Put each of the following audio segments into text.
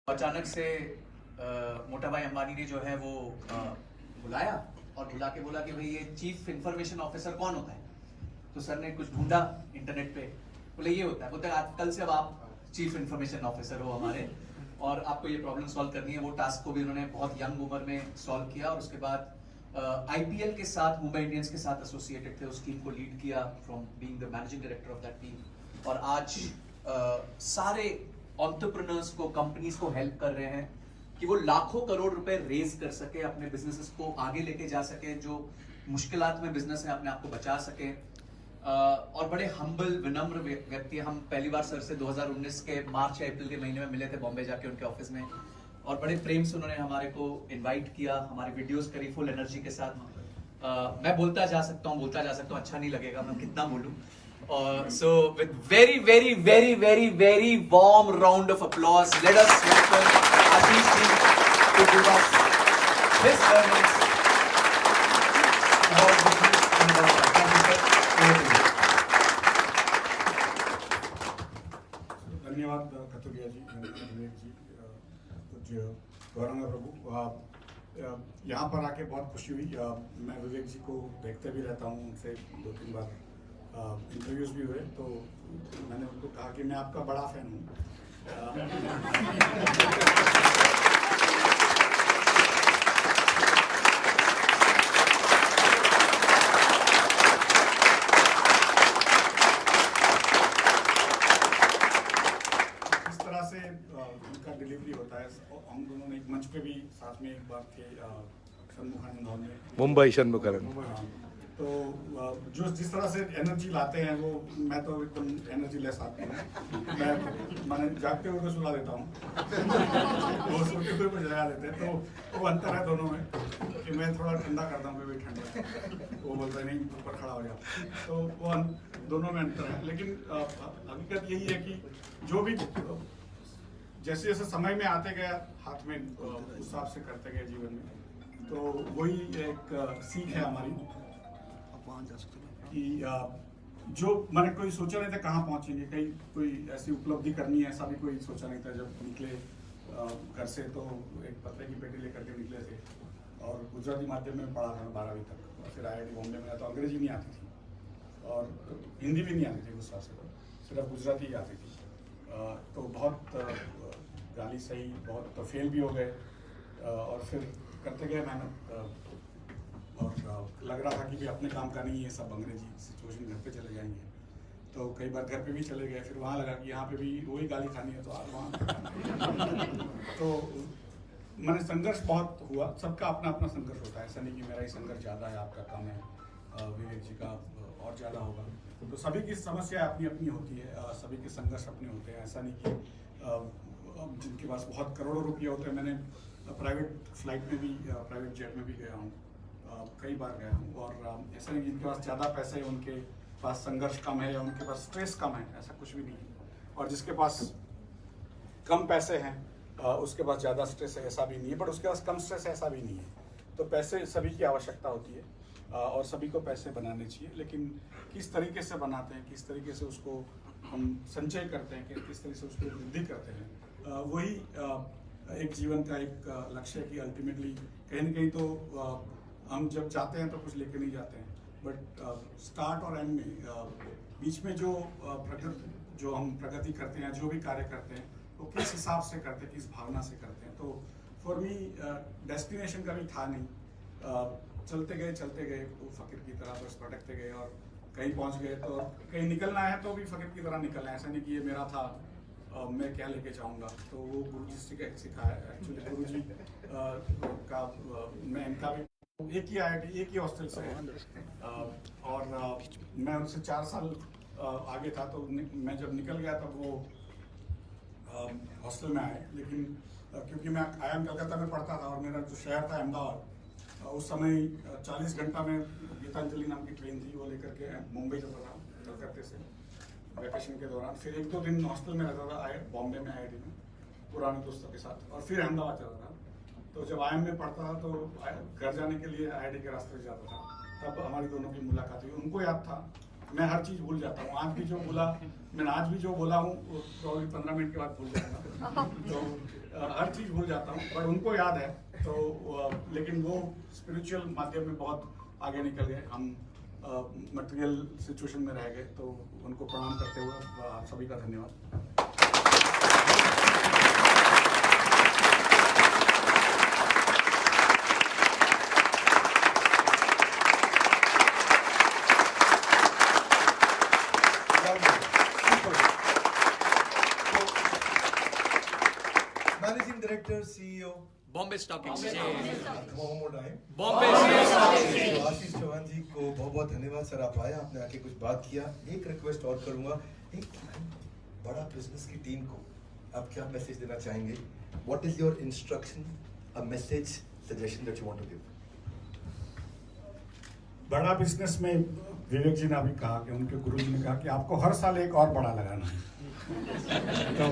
अचानक से मोटा भाई अंबानी ने जो है वो बुलाया और बुला के बोला कि भाई ये चीफ इंफॉर्मेशन ऑफिसर कौन होता है। तो सर ने कुछ ढूंढा इंटरनेट पे, बोले ये होता है। बोलते हैं आज कल से अब आप चीफ इंफॉर्मेशन ऑफिसर हो हमारे, और आपको ये प्रॉब्लम सॉल्व करनी है। वो टास्क को भी उन्होंने बहुत यंग उम्र में सॉल्व किया और उसके बाद आईपीएल के साथ, मुंबई इंडियंस के साथ एसोसिएटेड थे, उस टीम को लीड किया from being the managing director of that team. और आज सारे एंटरप्रेन्योर्स को, कंपनीज को हेल्प कर रहे हैं कि वो लाखों करोड़ रुपए रेज कर सके, अपने बिजनेसेस को आगे लेके जा सके, जो मुश्किलात में बिजनेस है अपने आप को बचा सके। और बड़े हम्बल, विनम्र व्यक्ति। हम पहली बार सर से 2019 के मार्च या अप्रैल के महीने में मिले थे बॉम्बे जाके उनके ऑफिस में, और बड़े प्रेम से उन्होंने हमारे को इनवाइट किया, हमारी वीडियोस करी फुल एनर्जी के साथ। मैं बोलता जा सकता हूँ, अच्छा नहीं लगेगा मैं कितना बोलूं। So with very warm round of applause, let us welcome Ashish ji to give us his learnings about business and about धन्यवाद कतुरिया जी, विवेक जी, पूज्य गौरंगा प्रभु। यहाँ पर आके बहुत खुशी हुई। मैं विवेक जी को देखते भी रहता हूँ, उनसे 2-3 बार इंटरव्यूज भी हुए, तो मैंने उनको कहा कि मैं आपका बड़ा फैन हूँ। इस तरह से उनका डिलीवरी होता है। हम दोनों ने एक मंच पे भी साथ में एक बार थे, शनमुखानंद हॉल में, मुंबई शनमुखानंद। तो जो जिस तरह से एनर्जी लाते हैं वो, मैं तो एकदम एनर्जी लेस आती हूँ। मैंने जागते हुए को सुला देता हूँ, वो सोते हुए को जगा देते हैं। तो वो अंतर है दोनों में कि मैं थोड़ा ठंडा करता हूँ, कोई भी ठंडा, वो बोलता है नहीं ऊपर खड़ा हो जाओ। तो वो दोनों में अंतर है। लेकिन हकीकत यही है कि जो भी जैसे जैसे समय में आते गए, हाथ में उस हिसाब से करते गए जीवन में, तो वही एक सीख है हमारी कि जो मैंने कोई सोचा नहीं था कहाँ पहुँचेंगे, कहीं कोई ऐसी उपलब्धि करनी है, ऐसा भी कोई सोचा नहीं था। जब निकले घर से तो एक पत्रे की पेटी लेकर के निकले थे, और गुजराती माध्यम में पढ़ा था 12वीं तक, और फिर IIT बॉम्बे में। तो अंग्रेजी नहीं आती थी और हिंदी भी नहीं आती थी उस हिसाब से, सिर्फ गुजराती ही आती थी। तो बहुत गाली सही, बहुत फेल भी हो गए, और फिर करते गए मेहनत। और लग रहा था कि भी अपने काम का नहीं है, सब अंग्रेजी सिचुएशन, घर पे चले जाएंगे। तो कई बार घर पे भी चले गए, फिर वहाँ लगा कि यहाँ पे भी वही गाली खानी है, तो आप वहाँ तो मैंने संघर्ष बहुत हुआ। सबका अपना अपना संघर्ष होता है, ऐसा नहीं कि मेरा ही संघर्ष ज़्यादा है, आपका कम है, विवेक जी का और ज़्यादा होगा। तो सभी की समस्या अपनी अपनी होती है, सभी के संघर्ष अपने होते हैं। ऐसा नहीं कि जिनके पास बहुत करोड़ों रुपये होते हैं। मैंने प्राइवेट फ्लाइट में भी, प्राइवेट जेट में भी गया हूँ, कई बार गया हूँ। और ऐसा नहीं जिनके पास ज़्यादा पैसे है उनके पास संघर्ष कम है, या उनके पास स्ट्रेस कम है, ऐसा कुछ भी नहीं है। और जिसके पास कम पैसे हैं उसके पास ज़्यादा स्ट्रेस है, ऐसा भी नहीं है। बट उसके पास कम स्ट्रेस है, ऐसा भी नहीं है। तो पैसे सभी की आवश्यकता होती है, और सभी को पैसे बनाने चाहिए। लेकिन किस तरीके से बनाते हैं, किस तरीके से उसको हम संचय करते हैं, किस तरीके से उसको वृद्धि करते हैं, वही एक जीवन का एक लक्ष्य है। कि अल्टीमेटली कहीं ना कहीं तो हम जब जाते हैं तो कुछ लेके नहीं जाते हैं, बट स्टार्ट और एंड में, बीच में जो हम प्रगति करते हैं, जो भी कार्य करते हैं, वो किस हिसाब से करते हैं, किस भावना से करते हैं। तो फॉर मी डेस्टिनेशन का भी था नहीं, चलते गए वो फकीर की तरह बस भटकते गए, और कहीं पहुंच गए। तो कहीं निकलना है तो भी फकीर की तरह निकलना है, ऐसा नहीं कि ये मेरा था, मैं क्या लेके जाऊंगा। तो वो गुरुजी से सिखाया एक्चुअली। गुरुजी का मैं इनका भी एक ही IIT, एक ही हॉस्टल से है, और मैं उनसे 4 साल आगे था। तो मैं जब निकल गया तब वो हॉस्टल में आए। लेकिन क्योंकि मैं IIM कलकत्ता में पढ़ता था, और मेरा जो शहर था अहमदाबाद, उस समय 40 घंटा में गीतांजलि नाम की ट्रेन थी, वो लेकर के मुंबई जाता था कलकत्ते से वैकेशन के दौरान। फिर 1-2 दिन हॉस्टल में रहता था बॉम्बे में IIT में पुराने दोस्तों के साथ, और फिर अहमदाबाद चलता था। तो जब IIM में पढ़ता था तो घर जाने के लिए IIT के रास्ते से जाता था, तब हमारी दोनों की मुलाकात हुई। उनको याद था मैं हर चीज़ भूल जाता हूँ। आज भी जो बोला हूँ वो 15 मिनट के बाद भूल जाएगा। तो हर चीज़ भूल जाता हूँ, पर उनको याद है। तो लेकिन वो स्पिरिचुअल माध्यम में बहुत आगे निकल गए, हम मटेरियल सिचुएशन में रह गए। तो उनको प्रणाम करते हुए आप सभी का धन्यवाद। Managing Director, CEO, Bombay stock exchange, one more time. Bombay stock exchange. तो आशीष चौहान जी को बहुत बहुत धन्यवाद सर, आप आए, आपने आके कुछ बात किया। एक रिक्वेस्ट और करूंगा, एक बड़ा बिजनेस की टीम को आप क्या मैसेज देना चाहेंगे? What is your instruction, a message, suggestion that you want to give? बड़ा बिजनेस में विवेक जी ने अभी कहा कि उनके गुरु जी ने कहा कि आपको हर साल एक और बड़ा लगाना है। तो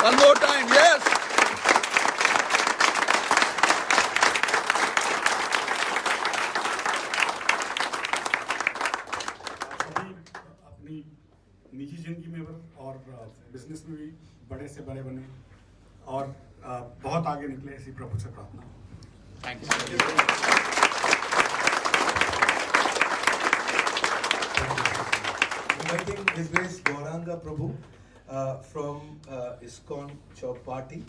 One more time, yes. सभी अपनी निजी जिंदगी में और बिजनेस में भी बड़े से बड़े बने और बहुत आगे निकले, ऐसी प्रभु से प्रार्थना। Thank you. Inviting Divyesh Gauranga Prabhu from ISKCON Chowpatty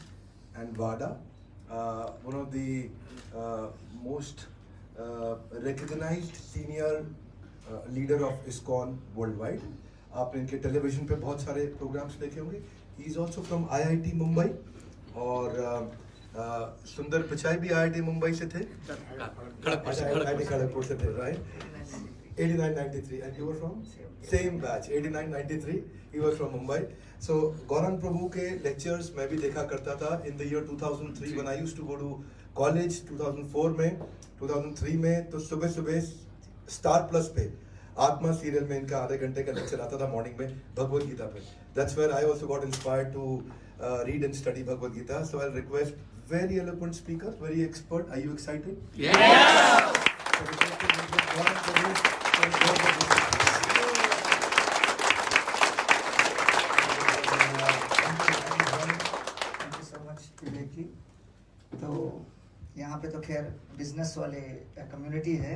and Vada, one of the most recognized senior leader of ISKCON worldwide. आपने इनके टेलीविजन पे बहुत सारे प्रोग्राम्स देखे होंगे। He is also from IIT Mumbai और सुंदर पिचाई भी IIT मुंबई से थे, IIT खड़गपुर से थे, right? 89-93, and you were from same batch, 89-93. He was from Mumbai. So Gaurang Prabhu के lectures मैं भी देखा करता था in the year 2003 when I used to go to college. 2003 में तो सुबह सुबह स्टार प्लस पे आत्मा सीरियल में इनका आधे घंटे का लेक्चर आता था मॉर्निंग में भगवद गीता पे. That's where I also got inspired to read and study Bhagavad Gita. So I'll request very eloquent speaker, very expert. Are you excited? Yeah. So requesting Gaurang Prabhu. Thank you so much विवेक जी। तो यहाँ पे तो खैर business वाले community है।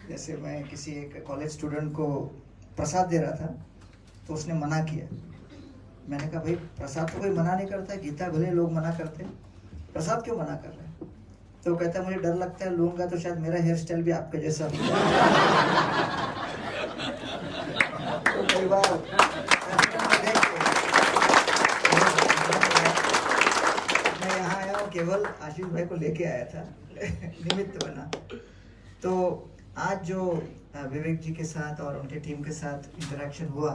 जैसे मैं किसी एक कॉलेज स्टूडेंट को प्रसाद दे रहा था तो उसने मना किया। मैंने कहा भाई प्रसाद तो कोई मना नहीं करता, गीता भले लोग मना करते हैं, प्रसाद क्यों मना कर रहे हैं? तो कहता है मुझे डर लगता है लूंगा तो शायद मेरा हेयर स्टाइल भी आपके जैसा हो जाए। तो कई बार मैं यहाँ आया हूँ केवल आशीष भाई को लेके आया था निमित्त बना। तो आज जो विवेक जी के साथ और उनके टीम के साथ इंटरेक्शन हुआ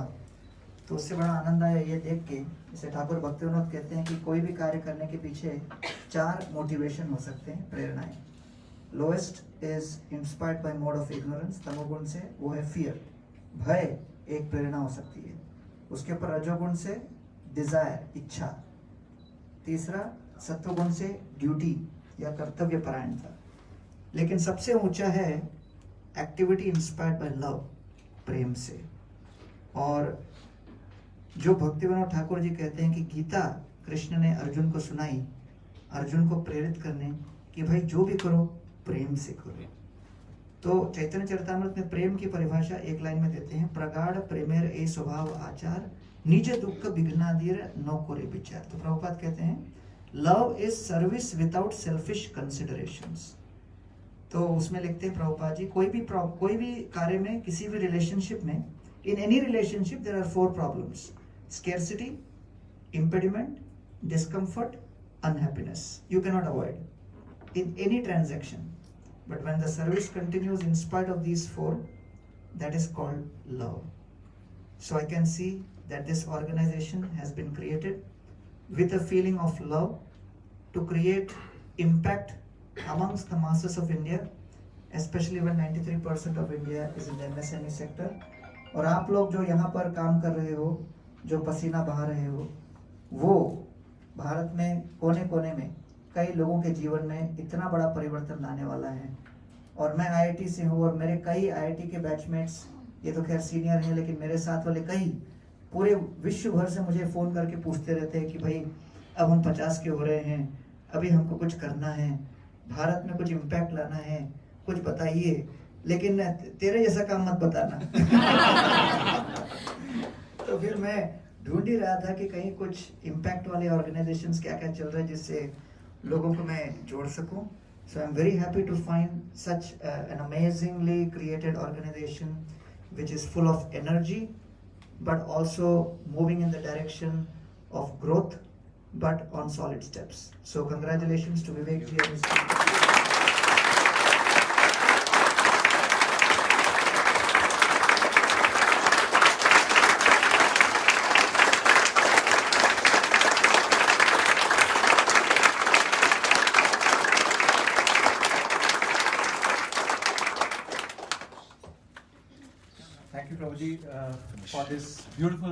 तो उससे बड़ा आनंद आया ये देख के। जैसे ठाकुर भक्तिविनोद कहते हैं कि कोई भी कार्य करने के पीछे 4 मोटिवेशन हो सकते हैं, प्रेरणाएं। Lowest is inspired by mode of ignorance, तमोगुण से वो है फियर, भय एक प्रेरणा हो सकती है। उसके ऊपर रजोगुण से डिजायर, इच्छा। तीसरा सत्वगुण से ड्यूटी या कर्तव्य परायणता। लेकिन सबसे ऊंचा है एक्टिविटी इंस्पायर्ड बाय लव, प्रेम से। और जो भक्तिविनोद ठाकुर जी कहते हैं कि गीता कृष्ण ने अर्जुन को सुनाई, अर्जुन को प्रेरित करने कि भाई जो भी करो प्रेम से करो। तो चैतन्य चरितामृत में प्रेम की परिभाषा एक लाइन में देते हैं, प्रगाढ़ प्रेमेर ए स्वभाव आचार, निज दुख विघ्नादीर नो कोरे विचार। तो प्रभुपाद कहते हैं love is service without selfish considerations. तो उसमें लिखते हैं प्रभुपाद जी कोई भी कार्य में, किसी भी रिलेशनशिप में, in any relationship there are 4 problems: scarcity, impediment, discomfort, unhappiness. You cannot avoid in any transaction. But when the service continues in spite of these 4, that is called love. So I can see that this organization has been created with a feeling of love to create impact amongst the masses of India, especially when 93% of India is in the MSME sector. और आप लोग जो यहाँ पर काम कर रहे हो, जो पसीना बहा रहे हो, वो भारत में कोने कोने में कई लोगों के जीवन में इतना बड़ा परिवर्तन लाने वाला है। और मैं आईआईटी से हूँ और मेरे कई आईआईटी के बैचमेट्स, ये तो खैर सीनियर हैं, लेकिन मेरे साथ वाले कई पूरे विश्व भर से मुझे फ़ोन करके पूछते रहते हैं कि भाई अब हम 50 के हो रहे हैं, अभी हमको कुछ करना है, भारत में कुछ इम्पैक्ट लाना है, कुछ बताइए, लेकिन तेरे जैसा काम मत बताना। तो फिर मैं ढूंढ ही रहा था कि कहीं कुछ इम्पैक्ट वाले ऑर्गेनाइजेशंस क्या क्या चल रहा है जिससे लोगों को मैं जोड़ सकूं। So I'm very happy to find such an amazingly created organization which is full of energy but also moving in the direction of growth but on solid steps. So congratulations to Vivek ji and his team. Thank you, Prabhuji, for this beautiful